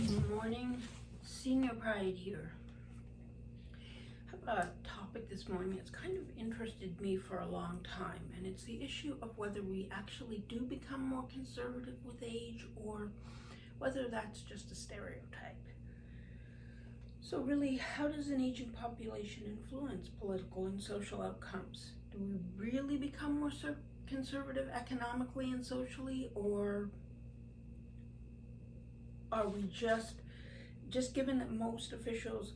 Good morning, Senior Pride here. I have a topic this morning that's kind of interested me for a long time, and it's the issue of whether we actually do become more conservative with age or whether that's just a stereotype. So really, how does an aging population influence political and social outcomes? Do we really become more conservative economically and socially, or are we just given that most officials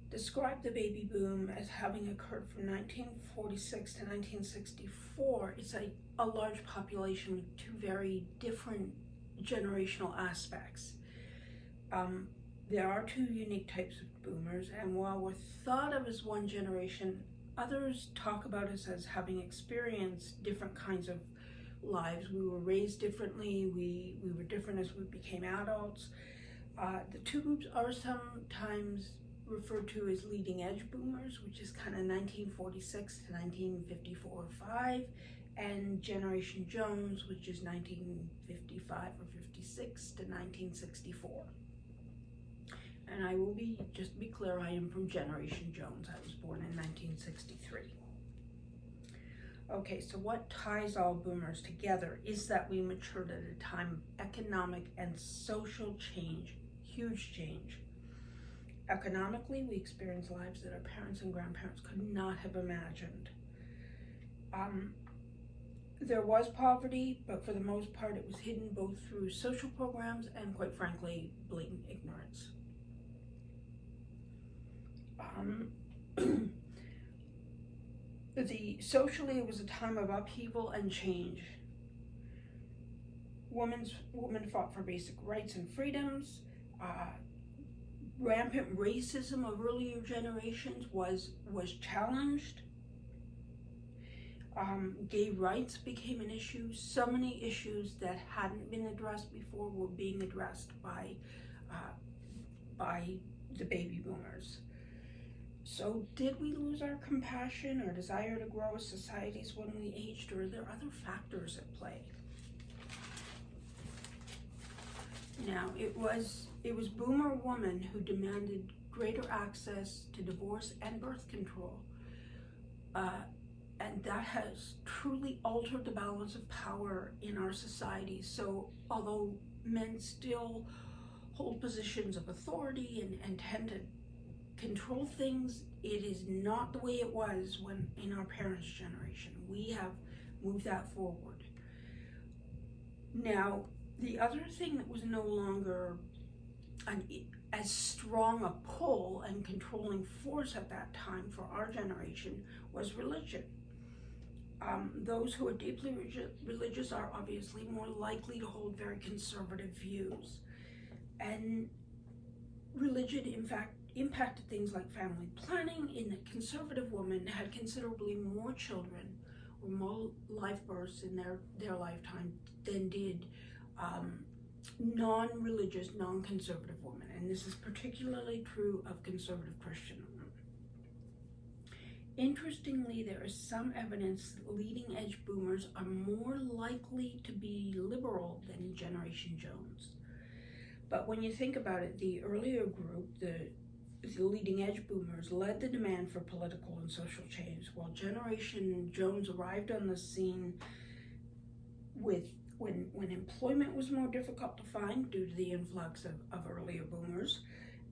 describe the baby boom as having occurred from 1946 to 1964, it's a large population with two very different generational aspects. There are two unique types of boomers, and while we're thought of as one generation, others talk about us as having experienced different kinds of lives. We were raised differently, we were different as we became adults. The two groups are sometimes referred to as leading edge boomers, which is kind of 1946 to 1954 or 5, and Generation Jones, which is 1955 or 56 to 1964. And I will just to be clear, I am from Generation Jones. I was born in 1963. Okay, so what ties all boomers together is that we matured at a time of economic and social change, huge change. Economically, we experienced lives that our parents and grandparents could not have imagined. There was poverty, but for the most part, it was hidden both through social programs and, quite frankly, blatant ignorance. Socially, it was a time of upheaval and change. Women fought for basic rights and freedoms. Rampant racism of earlier generations was challenged. Gay rights became an issue. So many issues that hadn't been addressed before were being addressed by the baby boomers. So did we lose our compassion or desire to grow as societies when we aged, or are there other factors at play? Now, it was boomer women who demanded greater access to divorce and birth control. And that has truly altered the balance of power in our society. So although men still hold positions of authority and tend to control things, it is not the way it was when in our parents' generation. We have moved that forward. Now, the other thing that was no longer as strong a pull and controlling force at that time for our generation was religion. Those who are deeply religious are obviously more likely to hold very conservative views. And religion, in fact, impacted things like family planning, in that conservative women had considerably more children or more live births in their lifetime than did non-religious, non-conservative women. And this is particularly true of conservative Christian women. Interestingly, there is some evidence that leading edge boomers are more likely to be liberal than Generation Jones. But when you think about it, the earlier group, the leading edge boomers, led the demand for political and social change, while Generation Jones arrived on the scene when employment was more difficult to find due to the influx of earlier boomers,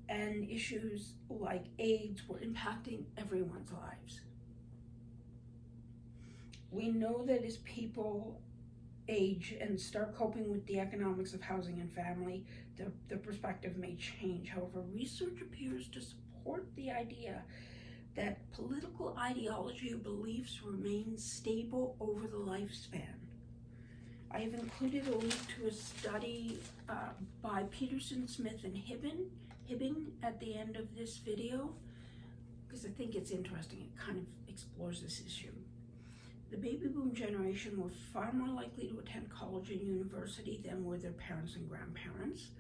and issues like AIDS were impacting everyone's lives. We know that as people age and start coping with the economics of housing and family, the perspective may change. However, research appears to support the idea that political ideology or beliefs remain stable over the lifespan. I have included a link to a study by Peterson, Smith, and Hibbing at the end of this video, because I think it's interesting. It kind of explores this issue. The baby boom generation were far more likely to attend college and university than were their parents and grandparents,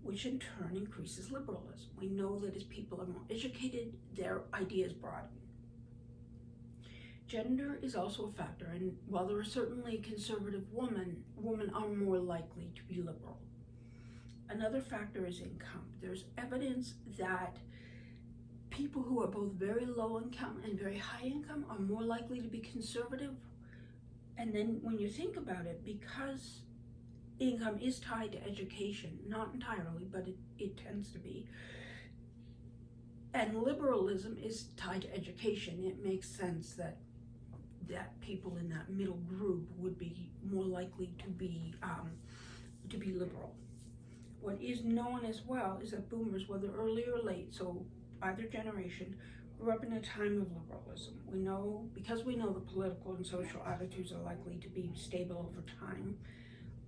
which in turn increases liberalism. We know that as people are more educated, their ideas broaden. Gender is also a factor, and while there are certainly conservative women are more likely to be liberal. Another factor is income. There's evidence that people who are both very low income and very high income are more likely to be conservative. And then when you think about it, because income is tied to education, not entirely, but it tends to be, and liberalism is tied to education, it makes sense that people in that middle group would be more likely to be liberal. What is known as well is that boomers, whether early or late, so either generation, grew up in a time of liberalism. We know, because we know the political and social attitudes are likely to be stable over time,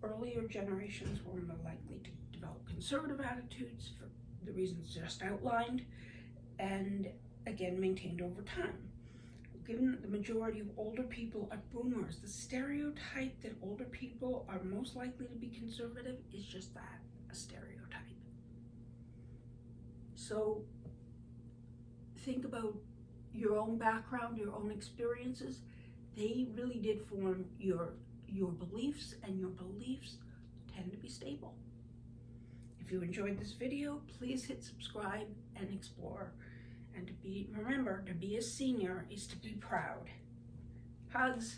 earlier generations were more likely to develop conservative attitudes for the reasons just outlined, and again maintained over time. Given that the majority of older people are boomers, the stereotype that older people are most likely to be conservative is just that, a stereotype. So think about your own background, your own experiences. They really did form your beliefs, and your beliefs tend to be stable. If you enjoyed this video, please hit subscribe and explore. And remember, to be a senior is to be proud. Hugs.